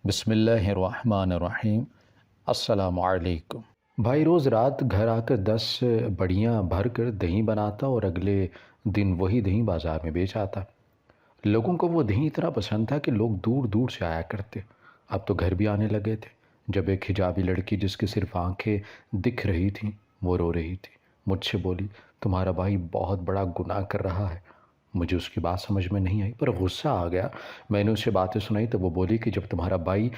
بسم اللہ الرحمن الرحیم۔ السلام علیکم۔ بھائی روز رات گھر آ کر 10 بڑیاں بھر کر دہی بناتا اور اگلے دن وہی دہی بازار میں بیچ آتا۔ لوگوں کو وہ دہی اتنا پسند تھا کہ لوگ دور دور سے آیا کرتے۔ اب تو گھر بھی آنے لگے تھے، جب ایک حجابی لڑکی جس کی صرف آنکھیں دکھ رہی تھیں وہ رو رہی تھی، مجھ سے بولی تمہارا بھائی بہت بڑا گناہ کر رہا ہے۔ مجھے اس کی بات سمجھ میں نہیں آئی، پر غصہ آ گیا۔ میں نے اسے باتیں سنائی تو وہ بولی کہ جب تمہارا بھائی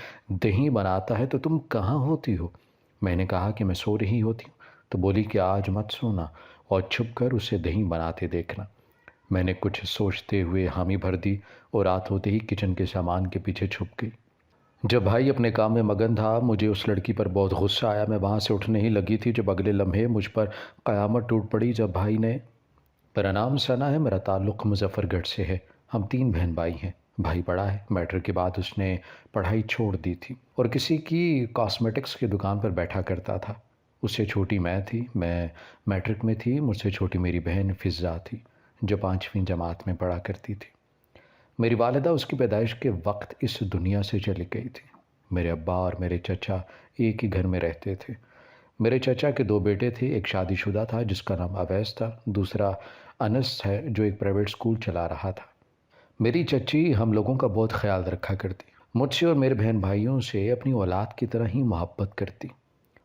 دہی بناتا ہے تو تم کہاں ہوتی ہو؟ میں نے کہا کہ میں سو رہی ہوتی ہوں، تو بولی کہ آج مت سونا اور چھپ کر اسے دہی بناتے دیکھنا۔ میں نے کچھ سوچتے ہوئے حامی بھر دی اور رات ہوتے ہی کچن کے سامان کے پیچھے چھپ گئی۔ جب بھائی اپنے کام میں مگن تھا مجھے اس لڑکی پر بہت غصہ آیا۔ میں وہاں سے اٹھنے ہی لگی تھی جب اگلے لمحے مجھ پر قیامت ٹوٹ پڑی، جب بھائی نے میرا نام ثنا ہے، میرا تعلق مظفر گڑھ سے ہے، ہم 3 بہن بھائی ہیں۔ بھائی بڑا ہے، میٹرک کے بعد اس نے پڑھائی چھوڑ دی تھی اور کسی کی کاسمیٹکس کی دکان پر بیٹھا کرتا تھا۔ اس سے چھوٹی میں تھی، میں میٹرک میں تھی، مجھ سے چھوٹی میری بہن فضا تھی جو 5ویں جماعت میں پڑھا کرتی تھی۔ میری والدہ اس کی پیدائش کے وقت اس دنیا سے چلی گئی تھی۔ میرے ابا اور میرے چچا ایک ہی گھر میں رہتے تھے۔ میرے چچا کے 2 بیٹے تھے، ایک شادی شدہ تھا جس کا نام اویس تھا، دوسرا انس ہے جو ایک پرائیویٹ سکول چلا رہا تھا۔ میری چچی ہم لوگوں کا بہت خیال رکھا کرتی، مجھ سے اور میرے بہن بھائیوں سے اپنی اولاد کی طرح ہی محبت کرتی۔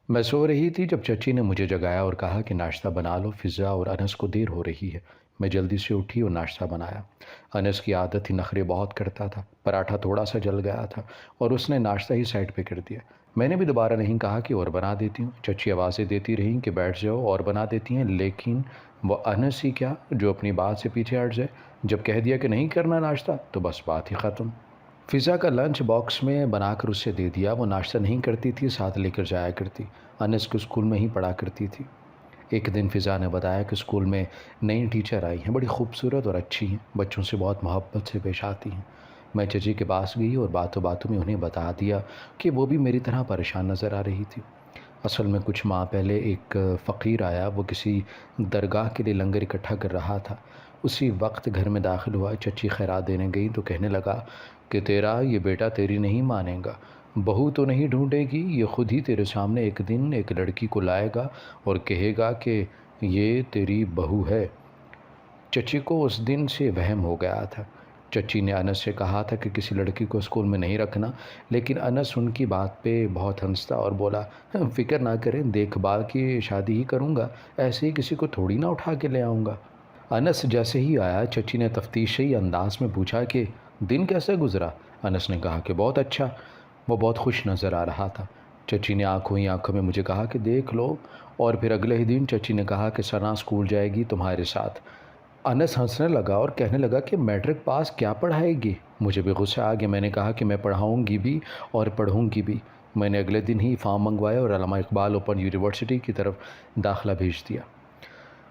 میں سو رہی تھی جب چچی نے مجھے جگایا اور کہا کہ ناشتہ بنا لو، فضا اور انس کو دیر ہو رہی ہے۔ میں جلدی سے اٹھی اور ناشتہ بنایا۔ انس کی عادت تھی نخرے بہت کرتا تھا، پراٹھا تھوڑا سا جل گیا تھا اور اس نے ناشتہ ہی سائڈ پہ کر دیا۔ میں نے بھی دوبارہ نہیں کہا کہ اور بنا دیتی ہوں۔ چچی آوازیں دیتی رہیں کہ بیٹھ جاؤ اور بنا دیتی ہیں، لیکن وہ انس ہی کیا جو اپنی بات سے پیچھے ہٹ جائے۔ جب کہہ دیا کہ نہیں کرنا ناشتہ تو بس بات ہی ختم۔ فضا کا لنچ باکس میں بنا کر اسے دے دیا، وہ ناشتہ نہیں کرتی تھی، ساتھ لے کر جایا کرتی۔ انس کو اسکول میں ہی پڑھا کرتی تھی۔ ایک دن فضا نے بتایا کہ اسکول میں نئی ٹیچر آئی ہیں، بڑی خوبصورت اور اچھی ہیں، بچوں سے بہت محبت سے پیش آتی ہیں۔ میں چچی کے پاس گئی اور باتوں باتوں میں انہیں بتا دیا کہ وہ بھی میری طرح پریشان نظر آ رہی تھی۔ اصل میں کچھ ماہ پہلے ایک فقیر آیا، وہ کسی درگاہ کے لیے لنگر اکٹھا کر رہا تھا۔ اسی وقت گھر میں داخل ہوا، چچی خیرات دینے گئی تو کہنے لگا کہ تیرا یہ بیٹا تیری نہیں مانے گا، بہو تو نہیں ڈھونڈے گی، یہ خود ہی تیرے سامنے ایک دن ایک لڑکی کو لائے گا اور کہے گا کہ یہ تیری بہو ہے۔ چچی کو اس دن سے وہم ہو گیا تھا۔ چچی نے انس سے کہا تھا کہ کسی لڑکی کو اسکول میں نہیں رکھنا، لیکن انس ان کی بات پہ بہت ہنستا اور بولا فکر نہ کریں، دیکھ بھال کی شادی ہی کروں گا، ایسے ہی کسی کو تھوڑی نہ اٹھا کے لے آؤں گا۔ انس جیسے ہی آیا چچی نے تفتیشی انداز میں پوچھا کہ دن کیسے گزرا؟ انس نے کہا کہ بہت اچھا۔ وہ بہت خوش نظر آ رہا تھا۔ چچی نے آنکھوں ہی آنکھوں میں مجھے کہا کہ دیکھ لو، اور پھر اگلے ہی دن چچی نے کہا کہ ثنا اسکول جائے گی تمہارے ساتھ۔ انس ہنسنے لگا اور کہنے لگا کہ میٹرک پاس کیا پڑھائے گی؟ مجھے بھی غصہ آ گیا، میں نے کہا کہ میں پڑھاؤں گی بھی اور پڑھوں گی بھی۔ میں نے اگلے دن ہی فارم منگوایا اور علامہ اقبال اوپن یونیورسٹی کی طرف داخلہ بھیج دیا۔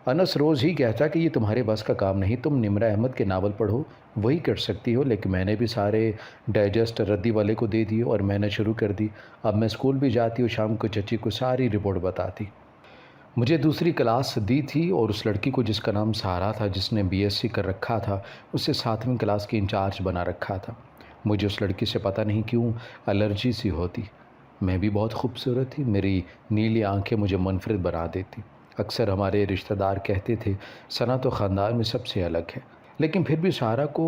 انس روز ہی کہتا کہ یہ تمہارے بس کا کام نہیں، تم نمرہ احمد کے ناول پڑھو، وہی کر سکتی ہو، لیکن میں نے بھی سارے ڈائجسٹ ردی والے کو دے دیے اور محنت شروع کر دی۔ اب میں اسکول بھی جاتی اور شام کو چچی کو ساری رپورٹ بتاتی۔ مجھے دوسری کلاس دی تھی اور اس لڑکی کو جس کا نام سارا تھا، جس نے بی ایس سی کر رکھا تھا، اسے 7ویں کلاس کی انچارج بنا رکھا تھا۔ مجھے اس لڑکی سے پتہ نہیں کیوں الرجی سی ہوتی۔ میں بھی بہت خوبصورت تھی، میری نیلی آنکھیں مجھے منفرد بنا دیتی۔ اکثر ہمارے رشتہ دار کہتے تھے ثنا تو خاندان میں سب سے الگ ہے، لیکن پھر بھی سارا کو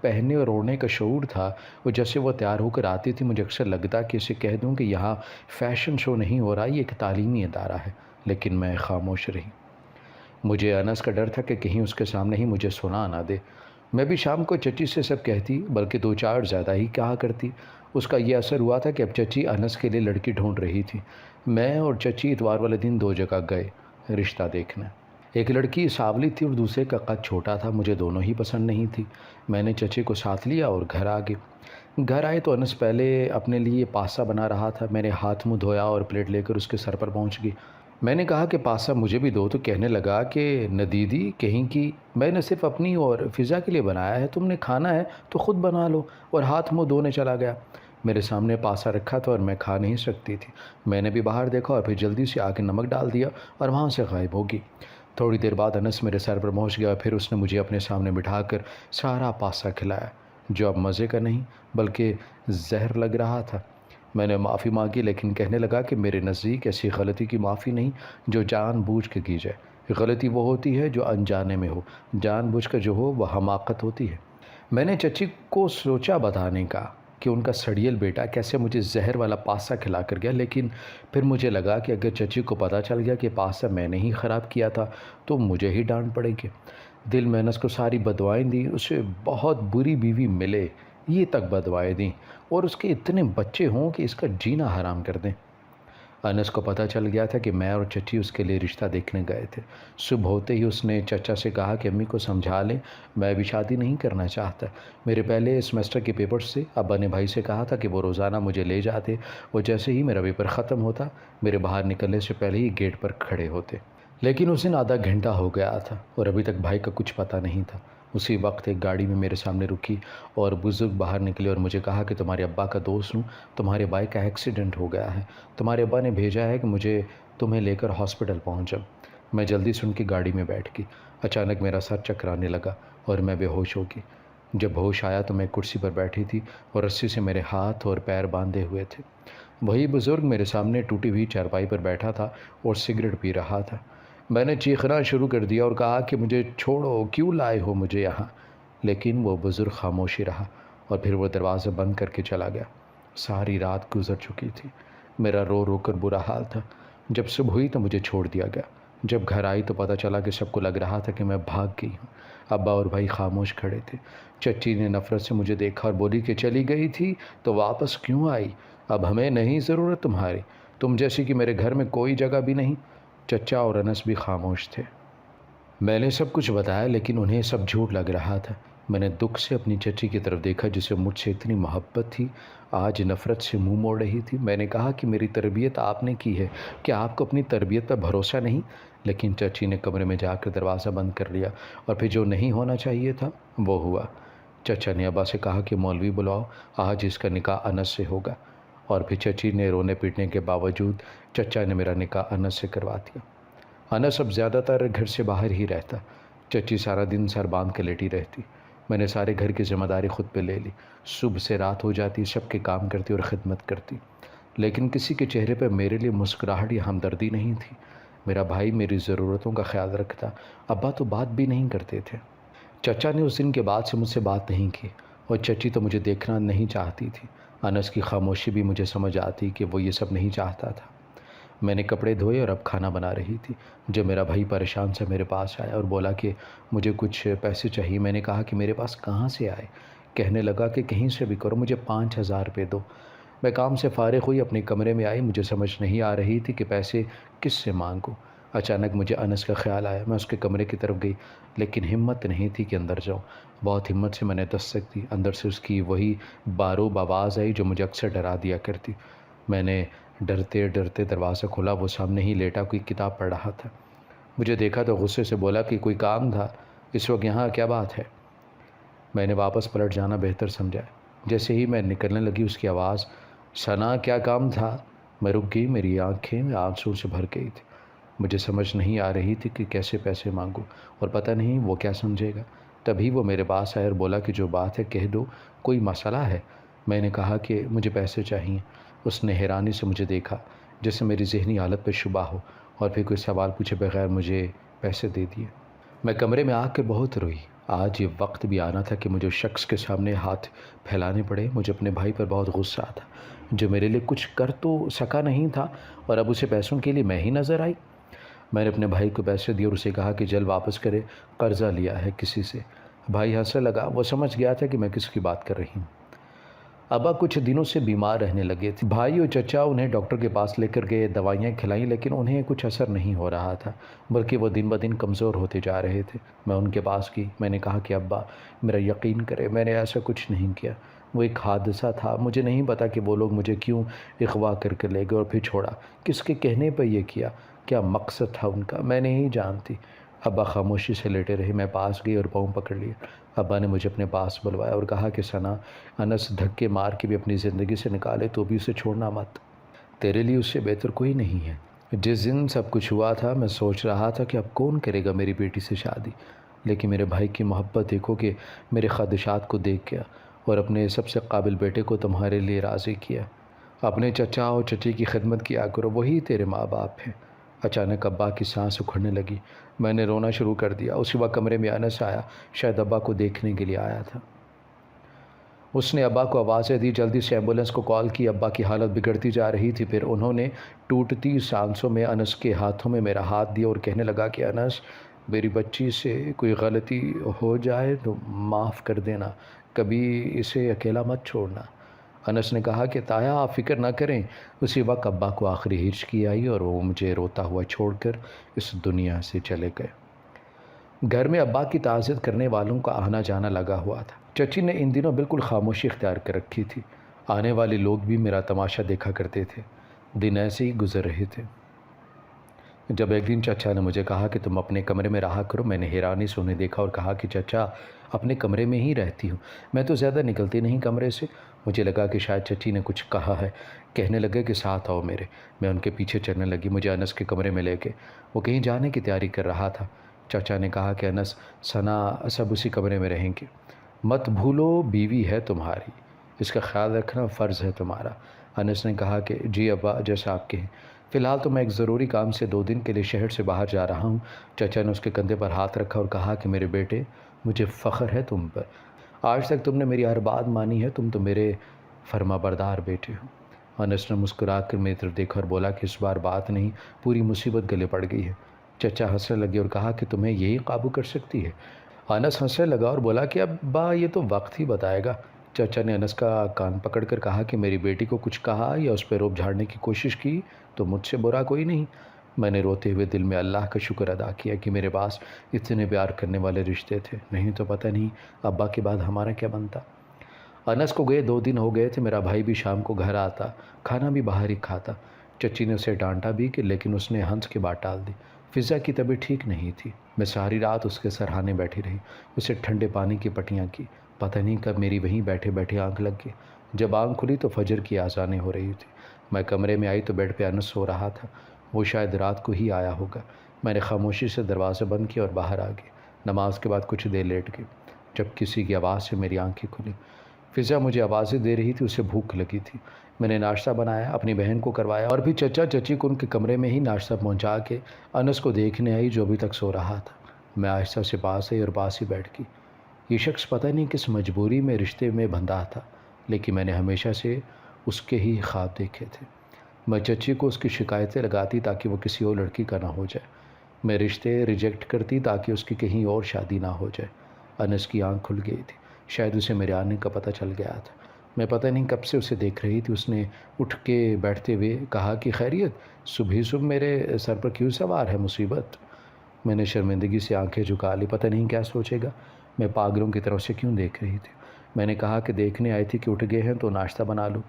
پہننے اور اوڑھنے کا شعور تھا۔ وہ جیسے وہ تیار ہو کر آتی تھی مجھے اکثر لگتا کہ اسے کہہ دوں کہ یہاں فیشن شو نہیں ہو رہا، یہ ایک تعلیمی ادارہ ہے، لیکن میں خاموش رہی۔ مجھے انس کا ڈر تھا کہ کہیں اس کے سامنے ہی مجھے سنا نہ دے۔ میں بھی شام کو چچی سے سب کہتی، بلکہ 2-4 زیادہ ہی کہا کرتی۔ اس کا یہ اثر ہوا تھا کہ اب چچی انس کے لیے لڑکی ڈھونڈ رہی تھی۔ میں اور چچی اتوار والے دن 2 جگہ گئے رشتہ دیکھنا۔ ایک لڑکی سانولی تھی اور دوسرے کا قد چھوٹا تھا، مجھے دونوں ہی پسند نہیں تھی۔ میں نے چچی کو ساتھ لیا اور گھر آ گئے۔ گھر آئے تو انس پہلے اپنے لیے پاسا بنا رہا تھا۔ میں نے ہاتھ منہ دھویا اور پلیٹ لے کر اس کے سر پر پہنچ گئی۔ میں نے کہا کہ پاسا مجھے بھی دو، تو کہنے لگا کہ ندیدی کہیں کی، میں نے صرف اپنی اور فضا کے لیے بنایا ہے، تم نے کھانا ہے تو خود بنا لو، اور ہاتھ منہ دھونے چلا گیا۔ میرے سامنے پاسا رکھا تھا اور میں کھا نہیں سکتی تھی۔ میں نے بھی باہر دیکھا اور پھر جلدی سے آ کے نمک ڈال دیا اور وہاں سے غائب ہو گئی۔ تھوڑی دیر بعد انس میرے سر پر پہنچ گیا اور پھر اس نے مجھے اپنے سامنے بٹھا کر سارا پاسا کھلایا۔ جو اب مزے کا نہیں بلکہ زہر لگ رہا تھا۔ میں نے معافی مانگی لیکن کہنے لگا کہ میرے نزدیک ایسی غلطی کی معافی نہیں جو جان بوجھ کے کی جائے، غلطی وہ ہوتی ہے جو انجانے میں ہو، جان بوجھ کر جو ہو وہ حماقت ہوتی ہے۔ میں نے چچی کو سوچا بتانے کا کہ ان کا سڑیل بیٹا کیسے مجھے زہر والا پاستا کھلا کر گیا، لیکن پھر مجھے لگا کہ اگر چچی کو پتہ چل گیا کہ پاستا میں نے ہی خراب کیا تھا تو مجھے ہی ڈانٹ پڑے گی۔ دل میں انس کو ساری بدوائیں دی، اسے بہت بری بیوی ملے یہ تک بدوائیں دیں، اور اس کے اتنے بچے ہوں کہ اس کا جینا حرام کر دیں۔ انس کو پتہ چل گیا تھا کہ میں اور چچی اس کے لیے رشتہ دیکھنے گئے تھے۔ صبح ہوتے ہی اس نے چچا سے کہا کہ امی کو سمجھا لیں، میں بھی شادی نہیں کرنا چاہتا۔ میرے پہلے سیمسٹر کے پیپرز سے ابا نے بھائی سے کہا تھا کہ وہ روزانہ مجھے لے جاتے، وہ جیسے ہی میرا پیپر ختم ہوتا میرے باہر نکلنے سے پہلے ہی گیٹ پر کھڑے ہوتے۔ لیکن اس دن آدھا گھنٹہ ہو گیا تھا اور ابھی تک بھائی کا کچھ پتہ نہیں تھا۔ اسی وقت ایک گاڑی میں میرے سامنے رکی اور بزرگ باہر نکلے اور مجھے کہا کہ تمہارے ابا کا دوست ہوں، تمہارے بھائی کا ایکسیڈنٹ ہو گیا ہے، تمہارے ابا نے بھیجا ہے کہ مجھے تمہیں لے کر ہاسپٹل پہنچ جاؤ۔ میں جلدی سے ان کی گاڑی میں بیٹھ گئی۔ اچانک میرا سر چکرانے لگا اور میں بے ہوش ہو گئی۔ جب ہوش آیا تو میں کرسی پر بیٹھی تھی اور رسی سے میرے ہاتھ اور پیر باندھے ہوئے تھے۔ وہی بزرگ میرے سامنے ٹوٹی ہوئی چارپائی پر بیٹھا تھا اور سگریٹ پی رہا تھا۔ میں نے چیخنا شروع کر دیا اور کہا کہ مجھے چھوڑو، کیوں لائے ہو مجھے یہاں؟ لیکن وہ بزرگ خاموشی رہا اور پھر وہ دروازہ بند کر کے چلا گیا۔ ساری رات گزر چکی تھی، میرا رو رو کر برا حال تھا۔ جب صبح ہوئی تو مجھے چھوڑ دیا گیا۔ جب گھر آئی تو پتہ چلا کہ سب کو لگ رہا تھا کہ میں بھاگ گئی ہوں۔ ابا اور بھائی خاموش کھڑے تھے۔ چچی نے نفرت سے مجھے دیکھا اور بولی کہ چلی گئی تھی تو واپس کیوں آئی؟ اب ہمیں نہیں ضرورت تمہاری، تم جیسی کہ میرے گھر میں کوئی جگہ بھی نہیں۔ چچا اور انس بھی خاموش تھے۔ میں نے سب کچھ بتایا لیکن انہیں سب جھوٹ لگ رہا تھا۔ میں نے دکھ سے اپنی چچی کی طرف دیکھا جسے مجھ سے اتنی محبت تھی، آج نفرت سے منہ موڑ رہی تھی۔ میں نے کہا کہ میری تربیت آپ نے کی ہے، کیا آپ کو اپنی تربیت پر بھروسہ نہیں؟ لیکن چچی نے کمرے میں جا کر دروازہ بند کر لیا اور پھر جو نہیں ہونا چاہیے تھا وہ ہوا۔ چچا نے ابا سے کہا کہ مولوی بلاؤ، آج اس کا نکاح انس سے ہوگا، اور پھر چچی نے رونے پیٹنے کے باوجود چچا نے میرا نکاح انس سے کروا دیا۔ انس اب زیادہ تر گھر سے باہر ہی رہتا، چچی سارا دن سر باندھ کے لیٹی رہتی۔ میں نے سارے گھر کی ذمہ داری خود پہ لے لی، صبح سے رات ہو جاتی سب کے کام کرتی اور خدمت کرتی، لیکن کسی کے چہرے پر میرے لیے مسکراہٹ یا ہمدردی نہیں تھی۔ میرا بھائی میری ضرورتوں کا خیال رکھتا، ابا تو بات بھی نہیں کرتے تھے۔ چچا نے اس دن کے بعد سے مجھ سے بات نہیں کی اور چچی تو مجھے دیکھنا نہیں چاہتی تھی۔ انس کی خاموشی بھی مجھے سمجھ آتی کہ وہ یہ سب نہیں چاہتا تھا۔ میں نے کپڑے دھوئے اور اب کھانا بنا رہی تھی جب میرا بھائی پریشان سے میرے پاس آیا اور بولا کہ مجھے کچھ پیسے چاہیے۔ میں نے کہا کہ میرے پاس کہاں سے آئے؟ کہنے لگا کہ کہیں سے بھی کرو، مجھے 5,000 روپے دو۔ میں کام سے فارغ ہوئی اپنے کمرے میں آئی، مجھے سمجھ نہیں آ رہی تھی کہ پیسے کس سے مانگوں۔ اچانک مجھے انس کا خیال آیا، میں اس کے کمرے کی طرف گئی لیکن ہمت نہیں تھی کہ اندر جاؤں۔ بہت ہمت سے میں نے دستک دی، اندر سے اس کی وہی باروب آواز آئی جو مجھے اکثر ڈرا دیا کرتی۔ میں نے ڈرتے ڈرتے دروازہ کھولا، وہ سامنے ہی لیٹا کوئی کتاب پڑھ رہا تھا۔ مجھے دیکھا تو غصے سے بولا کہ کوئی کام تھا اس وقت یہاں، کیا بات ہے؟ میں نے واپس پلٹ جانا بہتر سمجھا۔ جیسے ہی میں نکلنے لگی اس کی آواز، ثنا کیا کام تھا؟ میں رک گئی، میری آنکھیں آنسو سے بھر گئی تھی۔ مجھے سمجھ نہیں آ رہی تھی کہ کیسے پیسے مانگوں اور پتہ نہیں وہ کیا سمجھے گا۔ تبھی وہ میرے پاس آیا اور بولا کہ جو بات ہے کہہ دو، کوئی مسئلہ ہے؟ میں نے کہا کہ مجھے پیسے چاہیے۔ اس نے حیرانی سے مجھے دیکھا جیسے میری ذہنی حالت پہ شبہ ہو، اور پھر کوئی سوال پوچھے بغیر مجھے پیسے دے دیے۔ میں کمرے میں آ کر بہت روئی۔ آج یہ وقت بھی آنا تھا کہ مجھے اس شخص کے سامنے ہاتھ پھیلانے پڑے۔ مجھے اپنے بھائی پر بہت غصہ آتا جو میرے لیے کچھ کر تو سکا نہیں تھا اور اب اسے پیسوں کے لیے میں ہی نظر آئی۔ میں نے اپنے بھائی کو پیسے دیے اور اسے کہا کہ جلد واپس کرے، قرضہ لیا ہے کسی سے۔ بھائی ہنسنے لگا، وہ سمجھ گیا تھا کہ میں کس کی بات کر رہی ہوں۔ ابا کچھ دنوں سے بیمار رہنے لگے تھے۔ بھائی اور چچا انہیں ڈاکٹر کے پاس لے کر گئے، دوائیاں کھلائیں لیکن انہیں کچھ اثر نہیں ہو رہا تھا، بلکہ وہ دن بدن کمزور ہوتے جا رہے تھے۔ میں ان کے پاس گئی، میں نے کہا کہ ابا میرا یقین کرے، میں نے ایسا کچھ نہیں کیا، وہ ایک حادثہ تھا، مجھے نہیں پتا کہ وہ لوگ مجھے کیوں اغوا کر کے لے گئے اور پھر چھوڑا، کس کے کہنے پر یہ کیا، کیا مقصد تھا ان کا، میں نہیں جانتی۔ ابا خاموشی سے لیٹے رہے، میں پاس گئی اور پاؤں پکڑ لیا۔ ابا نے مجھے اپنے پاس بلوایا اور کہا کہ ثنا، انس دھکے مار کے بھی اپنی زندگی سے نکالے تو بھی اسے چھوڑنا مت، تیرے لیے اس سے بہتر کوئی نہیں ہے۔ جس دن سب کچھ ہوا تھا میں سوچ رہا تھا کہ اب کون کرے گا میری بیٹی سے شادی، لیکن میرے بھائی کی محبت دیکھو کہ میرے خدشات کو دیکھ گیا اور اپنے سب سے قابل بیٹے کو تمہارے لیے راضی کیا۔ اپنے چچا اور چچی کی خدمت کیا کرو، وہی تیرے ماں باپ ہیں۔ اچانک ابا کی سانس اکھڑنے لگی۔ میں نے رونا شروع کر دیا۔ اسی وقت کمرے میں انس آیا، شاید ابا کو دیکھنے کے لیے آیا تھا۔ اس نے ابا کو آوازیں دی، جلدی سے ایمبولینس کو کال کی۔ ابا کی حالت بگڑتی جا رہی تھی۔ پھر انہوں نے ٹوٹتی سانسوں میں انس کے ہاتھوں میں میرا ہاتھ دیا اور کہنے لگا کہ انس، میری بچی سے کوئی غلطی ہو جائے تو معاف کر دینا، کبھی اسے اکیلا مت چھوڑنا۔ انس نے کہا کہ تایا آپ فکر نہ کریں۔ اسی وقت ابا کو آخری ہچکی آئی اور وہ مجھے روتا ہوا چھوڑ کر اس دنیا سے چلے گئے۔ گھر میں ابا کی تعزیت کرنے والوں کا آنا جانا لگا ہوا تھا۔ چچی نے ان دنوں بالکل خاموشی اختیار کر رکھی تھی۔ آنے والے لوگ بھی میرا تماشا دیکھا کرتے تھے۔ دن ایسے ہی گزر رہے تھے۔ جب ایک دن چچا نے مجھے کہا کہ تم اپنے کمرے میں رہا کرو، میں نے حیرانی سے انہیں دیکھا اور کہا کہ چچا اپنے کمرے میں ہی رہتی ہوں، میں تو زیادہ نکلتی نہیں کمرے سے۔ مجھے لگا کہ شاید چچی نے کچھ کہا ہے۔ کہنے لگے کہ ساتھ آؤ میرے۔ میں ان کے پیچھے چلنے لگی۔ مجھے انس کے کمرے میں لے کے وہ کہیں جانے کی تیاری کر رہا تھا۔ چچا نے کہا کہ انس، ثنا سب اسی کمرے میں رہیں گے، مت بھولو بیوی ہے تمہاری، اس کا خیال رکھنا فرض ہے تمہارا۔ انس نے کہا کہ جی ابا، جیسا آپ کہیں۔ فی الحال تو میں ایک ضروری کام سے 2 دن کے لیے شہر سے باہر جا رہا ہوں۔ چچا نے اس کے کندھے پر ہاتھ رکھا اور کہا کہ میرے بیٹے، مجھے فخر ہے تم پر۔ آج تک تم نے میری ہر بات مانی ہے، تم تو میرے فرما بردار بیٹے ہو۔ انس نے مسکرا کر میری طرف دیکھا اور بولا کہ اس بار بات نہیں، پوری مصیبت گلے پڑ گئی ہے۔ چچا ہنسنے لگے اور کہا کہ تمہیں یہی قابو کر سکتی ہے۔ انس ہنسنے لگا اور بولا کہ ابا یہ تو وقت ہی بتائے گا۔ چچا نے انس کا کان پکڑ کر کہا کہ میری بیٹی کو کچھ کہا یا اس پہ روب جھاڑنے کی کوشش کی تو مجھ سے برا کوئی نہیں۔ میں نے روتے ہوئے دل میں اللہ کا شکر ادا کیا کہ میرے پاس اتنے پیار کرنے والے رشتے تھے، نہیں تو پتہ نہیں ابا کے بعد ہمارا کیا بنتا۔ انس کو گئے 2 دن ہو گئے تھے۔ میرا بھائی بھی شام کو گھر آتا، کھانا بھی باہر ہی کھاتا۔ چچی نے اسے ڈانٹا بھی کہ لیکن اس نے ہنس کے بات ٹال دی۔ فضا کی طبیعت ٹھیک نہیں تھی۔ میں ساری رات اس کے سرہانے بیٹھی رہی، اسے ٹھنڈے پانی کی پٹیاں کی۔ پتہ نہیں کب میری وہیں بیٹھے بیٹھے آنکھ لگ گئی۔ جب آنکھ کھلی تو فجر کی اذانیں ہو رہی تھی۔ میں کمرے میں آئی تو بیڈ پہ انس سو رہا تھا۔ وہ شاید رات کو ہی آیا ہوگا۔ میں نے خاموشی سے دروازہ بند کیا اور باہر آ گئی۔ نماز کے بعد کچھ دیر لیٹ گئی، جب کسی کی آواز سے میری آنکھیں کھلی۔ فضا مجھے آوازیں دے رہی تھی، اسے بھوک لگی تھی۔ میں نے ناشتہ بنایا، اپنی بہن کو کروایا اور پھر چچا چچی کو ان کے کمرے میں ہی ناشتہ پہنچا کے انس کو دیکھنے آئی جو ابھی تک سو رہا تھا۔ میں آہستہ سے پاس آئی اور پاس ہی بیٹھ گئی۔ یہ شخص پتہ نہیں کس مجبوری میں رشتے میں بندھا تھا، لیکن میں نے ہمیشہ سے اس کے ہی خواب دیکھے تھے۔ میں چچی کو اس کی شکایتیں لگاتی تاکہ وہ کسی اور لڑکی کا نہ ہو جائے۔ میں رشتے ریجیکٹ کرتی تاکہ اس کی کہیں اور شادی نہ ہو جائے۔ انس کی آنکھ کھل گئی تھی، شاید اسے میرے آنے کا پتہ چل گیا تھا۔ میں پتہ نہیں کب سے اسے دیکھ رہی تھی۔ اس نے اٹھ کے بیٹھتے ہوئے کہا کہ خیریت، صبح صبح میرے سر پر کیوں سوار ہے مصیبت؟ میں نے شرمندگی سے آنکھیں جھکا لی، پتہ نہیں کیا سوچے گا۔ میں پاگلوں کی طرف سے کیوں دیکھ رہی تھی۔ میں نے کہا کہ دیکھنے آئی تھی کہ اٹھ گئے ہیں تو ناشتہ بنا لوں۔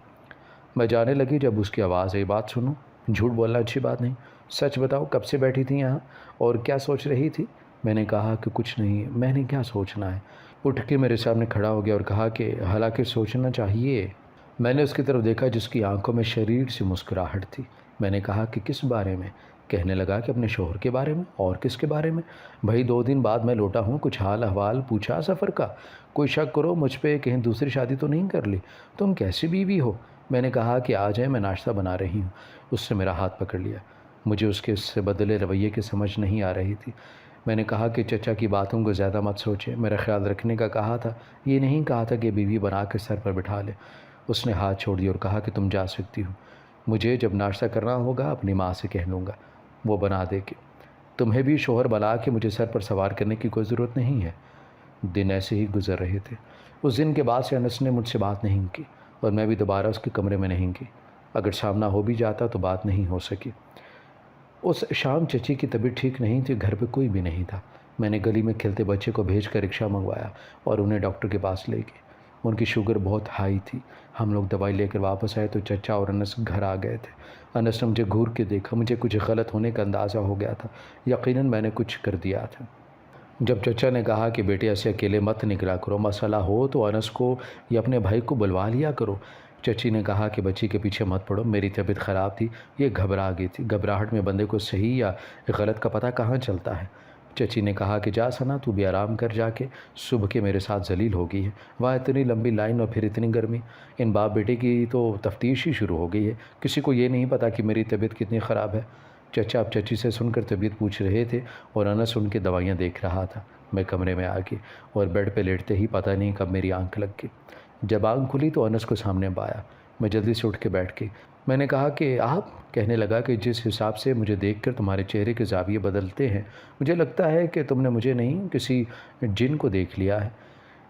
میں جانے لگی جب اس کی آواز آئی، بات سنو، جھوٹ بولنا اچھی بات نہیں، سچ بتاؤ کب سے بیٹھی تھی یہاں اور کیا سوچ رہی تھی؟ میں نے کہا کہ کچھ نہیں، میں نے کیا سوچنا ہے۔ اٹھ کے میرے سامنے کھڑا ہو گیا اور کہا کہ حالانکہ سوچنا چاہیے۔ میں نے اس کی طرف دیکھا جس کی آنکھوں میں شریر سے مسکراہٹ تھی۔ میں نے کہا کہ کس بارے میں؟ کہنے لگا کہ اپنے شوہر کے بارے میں۔ اور کس کے بارے میں؟ بھائی 2 دن بعد میں لوٹا ہوں، کچھ حال احوال پوچھا سفر کا؟ کوئی شک کرو مجھ پہ کہیں دوسری شادی تو نہیں کر لی؟ تم کیسی بیوی ہو؟ میں نے کہا کہ آ جائے، میں ناشتہ بنا رہی ہوں۔ اس نے میرا ہاتھ پکڑ لیا۔ مجھے اس کے اس سے بدلے رویے کی سمجھ نہیں آ رہی تھی۔ میں نے کہا کہ چچا کی باتوں کو زیادہ مت سوچے، میرا خیال رکھنے کا کہا تھا، یہ نہیں کہا تھا کہ بیوی بنا کے سر پر بٹھا لے۔ اس نے ہاتھ چھوڑ دیا اور کہا کہ تم جا سکتی ہو، مجھے جب ناشتہ کرنا ہوگا اپنی ماں سے کہہ لوں گا، وہ بنا دے گی۔ تمہیں بھی شوہر بنا کے مجھے سر پر سوار کرنے کی کوئی ضرورت نہیں ہے۔ دن ایسے ہی گزر رہے تھے۔ اس دن کے بعد سے انس نے مجھ سے بات نہیں کی اور میں بھی دوبارہ اس کے کمرے میں نہیں گئی۔ اگر سامنا ہو بھی جاتا تو بات نہیں ہو سکی۔ اس شام چچی کی طبیعت ٹھیک نہیں تھی، گھر پہ کوئی بھی نہیں تھا۔ میں نے گلی میں کھیلتے بچے کو بھیج کر رکشہ منگوایا اور انہیں ڈاکٹر کے پاس لے گئے۔ ان کی شوگر بہت ہائی تھی۔ ہم لوگ دوائی لے کر واپس آئے تو چچا اور انس گھر آ گئے تھے۔ انس نے مجھے گھور کے دیکھا، مجھے کچھ غلط ہونے کا اندازہ ہو گیا تھا، یقیناً میں نے کچھ کر دیا تھا۔ جب چچا نے کہا کہ بیٹے ایسے اکیلے مت نکلا کرو، مسئلہ ہو تو انس کو یا اپنے بھائی کو بلوا لیا کرو۔ چچی نے کہا کہ بچی کے پیچھے مت پڑو، میری طبیعت خراب تھی، یہ گھبرا گئی تھی۔ گھبراہٹ میں بندے کو صحیح یا غلط کا پتہ کہاں چلتا ہے۔ چچی نے کہا کہ جا ثنا تو بھی آرام کر جا کے، صبح کے میرے ساتھ ذلیل ہو گئی ہے، وہاں اتنی لمبی لائن اور پھر اتنی گرمی، ان باپ بیٹے کی تو تفتیش ہی شروع ہو گئی ہے، کسی کو یہ نہیں پتا کہ میری طبیعت کتنی خراب ہے۔ چچا اب چچی سے سن کر طبیعت پوچھ رہے تھے اور انس ان کی دوائیاں دیکھ رہا تھا۔ میں کمرے میں آ گئی اور بیڈ پہ لیٹتے ہی پتہ نہیں کب میری آنکھ لگ گئی۔ جب آنکھ کھلی تو انس کو سامنے پایا۔ میں جلدی سے اٹھ کے بیٹھ گئی۔ میں نے کہا کہ آپ، کہنے لگا کہ جس حساب سے مجھے دیکھ کر تمہارے چہرے کے زاویے بدلتے ہیں، مجھے لگتا ہے کہ تم نے مجھے نہیں کسی جن کو دیکھ لیا ہے۔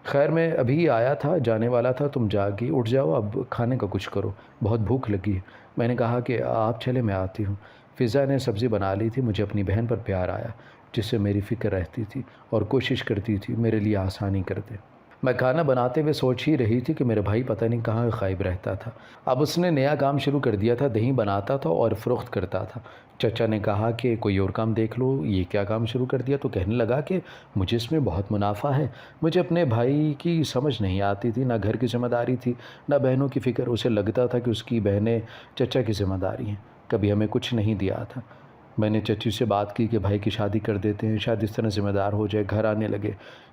خیر میں ابھی آیا تھا، جانے والا تھا، تم جاگی، اٹھ جاؤ اب کھانے کا کچھ کرو، بہت بھوک لگی ہے۔ میں نے کہا کہ آپ چلے میں آتی ہوں۔ فضا نے سبزی بنا لی تھی۔ مجھے اپنی بہن پر پیار آیا جس سے میری فکر رہتی تھی اور کوشش کرتی تھی میرے لیے آسانی کر دے۔ میں کھانا بناتے ہوئے سوچ ہی رہی تھی کہ میرا بھائی پتہ نہیں کہاں غائب رہتا تھا۔ اب اس نے نیا کام شروع کر دیا تھا، دہی بناتا تھا اور فروخت کرتا تھا۔ چچا نے کہا کہ کوئی اور کام دیکھ لو، یہ کیا کام شروع کر دیا؟ تو کہنے لگا کہ مجھے اس میں بہت منافع ہے۔ مجھے اپنے بھائی کی سمجھ نہیں آتی تھی، نہ گھر کی ذمہ داری تھی نہ بہنوں کی فکر۔ اسے لگتا تھا کہ اس کی بہنیں چچا کی ذمہ داری ہیں، کبھی ہمیں کچھ نہیں دیا تھا۔ میں نے چچی سے بات کی کہ بھائی کی شادی کر دیتے ہیں، شاید اس طرح ذمہ دار ہو جائے، گھر آنے لگے۔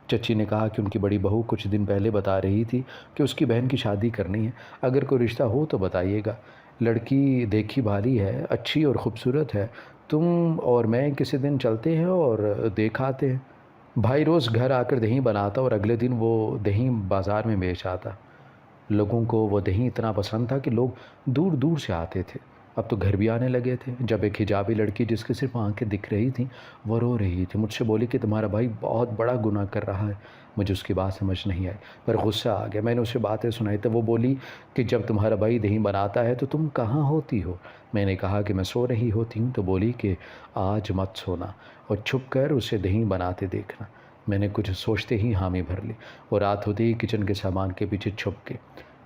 چچی نے کہا کہ ان کی بڑی بہو کچھ دن پہلے بتا رہی تھی کہ اس کی بہن کی شادی کرنی ہے، اگر کوئی رشتہ ہو تو بتائیے گا، لڑکی دیکھی بھالی ہے، اچھی اور خوبصورت ہے، تم اور میں کسی دن چلتے ہیں اور دیکھ آتے ہیں۔ بھائی روز گھر آ کر دہی بناتا اور اگلے دن وہ دہی بازار میں بیچ آتا۔ لوگوں کو وہ دہی اتنا پسند تھا کہ لوگ دور دور سے آتے تھے، اب تو گھر بھی آنے لگے تھے۔ جب ایک حجابی لڑکی جس کی صرف آنکھیں دکھ رہی تھیں، وہ رو رہی تھی، مجھ سے بولی کہ تمہارا بھائی بہت بڑا گناہ کر رہا ہے۔ مجھے اس کی بات سمجھ نہیں آئی، پر غصہ آ گیا۔ میں نے اسے باتیں سنائی تو وہ بولی کہ جب تمہارا بھائی دہی بناتا ہے تو تم کہاں ہوتی ہو؟ میں نے کہا کہ میں سو رہی ہوتی ہوں، تو بولی کہ آج مت سونا اور چھپ کر اسے دہی بناتے دیکھنا۔ میں نے کچھ سوچتے ہی حامی بھر لی اور رات ہوتے ہی کچن کے سامان کے پیچھے چھپ کے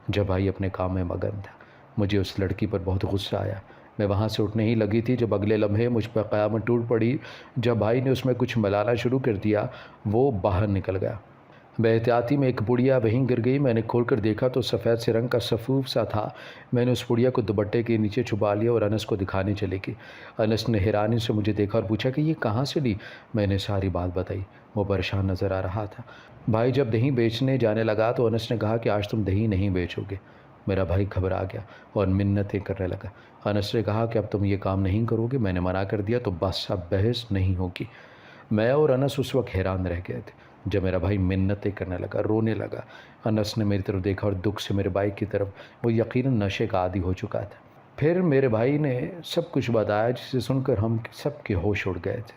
جب بھائی اپنے کام میں مگن تھا۔ مجھے اس لڑکی پر بہت غصہ آیا۔ میں وہاں سے اٹھنے ہی لگی تھی جب اگلے لمحے مجھ پر قیامت ٹوٹ پڑی، جب بھائی نے اس میں کچھ ملانا شروع کر دیا۔ وہ باہر نکل گیا۔ بے احتیاطی میں ایک پڑیا وہیں گر گئی۔ میں نے کھول کر دیکھا تو سفید سے رنگ کا سفوف سا تھا۔ میں نے اس پڑیا کو دوپٹے کے نیچے چھپا لیا اور انس کو دکھانے چلی گئی۔ انس نے حیرانی سے مجھے دیکھا اور پوچھا کہ یہ کہاں سے لی؟ میں نے ساری بات بتائی۔ وہ پریشان نظر آ رہا تھا۔ بھائی جب دہی بیچنے جانے لگا تو انس نے کہا کہ آج تم دہی نہیں بیچو گے۔ میرا بھائی گھبرا گیا اور منتیں کرنے لگا۔ انس نے کہا کہ اب تم یہ کام نہیں کرو گے۔ میں نے منع کر دیا تو بس اب بحث نہیں ہوگی۔ میں اور انس اس وقت حیران رہ گئے تھے جب میرا بھائی منتیں کرنے لگا، رونے لگا۔ انس نے میری طرف دیکھا اور دکھ سے میرے بھائی کی طرف، وہ یقیناً نشے کا عادی ہو چکا تھا۔ پھر میرے بھائی نے سب کچھ بتایا جسے سن کر ہم سب کے ہوش اڑ گئے تھے۔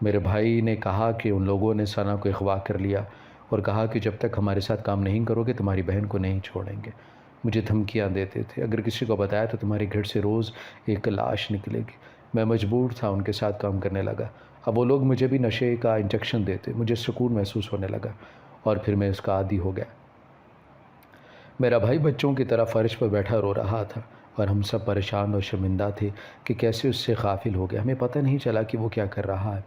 میرے بھائی نے کہا کہ ان لوگوں نے ثنا کو اغوا کر لیا اور کہا کہ جب تک ہمارے ساتھ کام نہیں کرو گے تمہاری بہن کو نہیں چھوڑیں گے۔ مجھے دھمکیاں دیتے تھے، اگر کسی کو بتایا تو تمہارے گھر سے روز ایک لاش نکلے گی۔ میں مجبور تھا ان کے ساتھ کام کرنے لگا۔ اب وہ لوگ مجھے بھی نشے کا انجیکشن دیتے، مجھے سکون محسوس ہونے لگا اور پھر میں اس کا عادی ہو گیا۔ میرا بھائی بچوں کی طرح فرش پر بیٹھا رو رہا تھا اور ہم سب پریشان اور شرمندہ تھے کہ کیسے اس سے غافل ہو گیا۔ ہمیں پتہ نہیں چلا کہ وہ کیا کر رہا ہے۔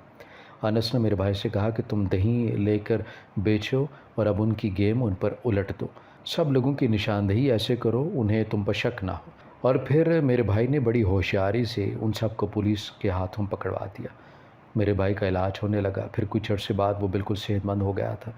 انس نے میرے بھائی سے کہا کہ تم دہی لے کر بیچو اور اب ان کی گیم ان پر الٹ دو، سب لوگوں کی نشاندہی ایسے کرو انہیں تم پر شک نہ ہو۔ اور پھر میرے بھائی نے بڑی ہوشیاری سے ان سب کو پولیس کے ہاتھوں پکڑوا دیا۔ میرے بھائی کا علاج ہونے لگا، پھر کچھ عرصے بعد وہ بالکل صحت مند ہو گیا تھا۔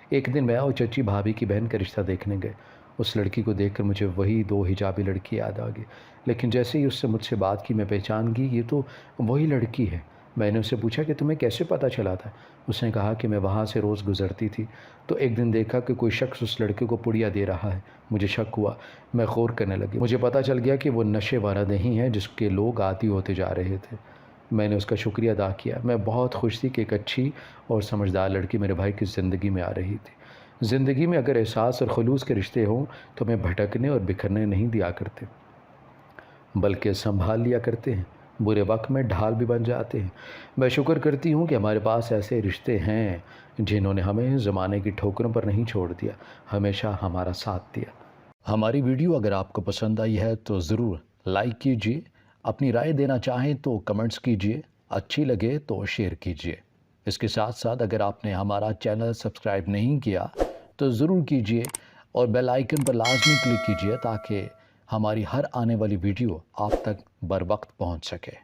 ایک دن میں اور چچی بھابھی کی بہن کا رشتہ دیکھنے گئے۔ اس لڑکی کو دیکھ کر مجھے وہی دو حجابی لڑکی یاد آ گئی، لیکن جیسے ہی اس سے مجھ سے بات کی میں پہچان گئی، یہ تو وہی لڑکی ہے۔ میں نے اس سے پوچھا کہ تمہیں کیسے پتہ چلا تھا؟ اس نے کہا کہ میں وہاں سے روز گزرتی تھی تو ایک دن دیکھا کہ کوئی شخص اس لڑکے کو پڑیا دے رہا ہے۔ مجھے شک ہوا، میں غور کرنے لگی۔ مجھے پتہ چل گیا کہ وہ نشے والا دہی ہے جس کے لوگ عادی ہوتے جا رہے تھے۔ میں نے اس کا شکریہ ادا کیا۔ میں بہت خوش تھی کہ ایک اچھی اور سمجھدار لڑکی میرے بھائی کی زندگی میں آ رہی تھی۔ زندگی میں اگر احساس اور خلوص کے رشتے ہوں تو ہمیں بھٹکنے اور بکھرنے نہیں دیا کرتے، بلکہ سنبھال لیا کرتے ہیں، برے وقت میں ڈھال بھی بن جاتے ہیں۔ میں شکر کرتی ہوں کہ ہمارے پاس ایسے رشتے ہیں جنہوں نے ہمیں زمانے کی ٹھوکروں پر نہیں چھوڑ دیا، ہمیشہ ہمارا ساتھ دیا۔ ہماری ویڈیو اگر آپ کو پسند آئی ہے تو ضرور لائک کیجیے، اپنی رائے دینا چاہیں تو کمنٹس کیجیے، اچھی لگے تو شیئر کیجیے۔ اس کے ساتھ ساتھ اگر آپ نے ہمارا چینل سبسکرائب نہیں کیا تو ضرور کیجیے اور بیل آئیکن پر لازمی کلک کیجیے تاکہ ہماری ہر آنے والی ویڈیو آپ تک بر وقت پہنچ سکے۔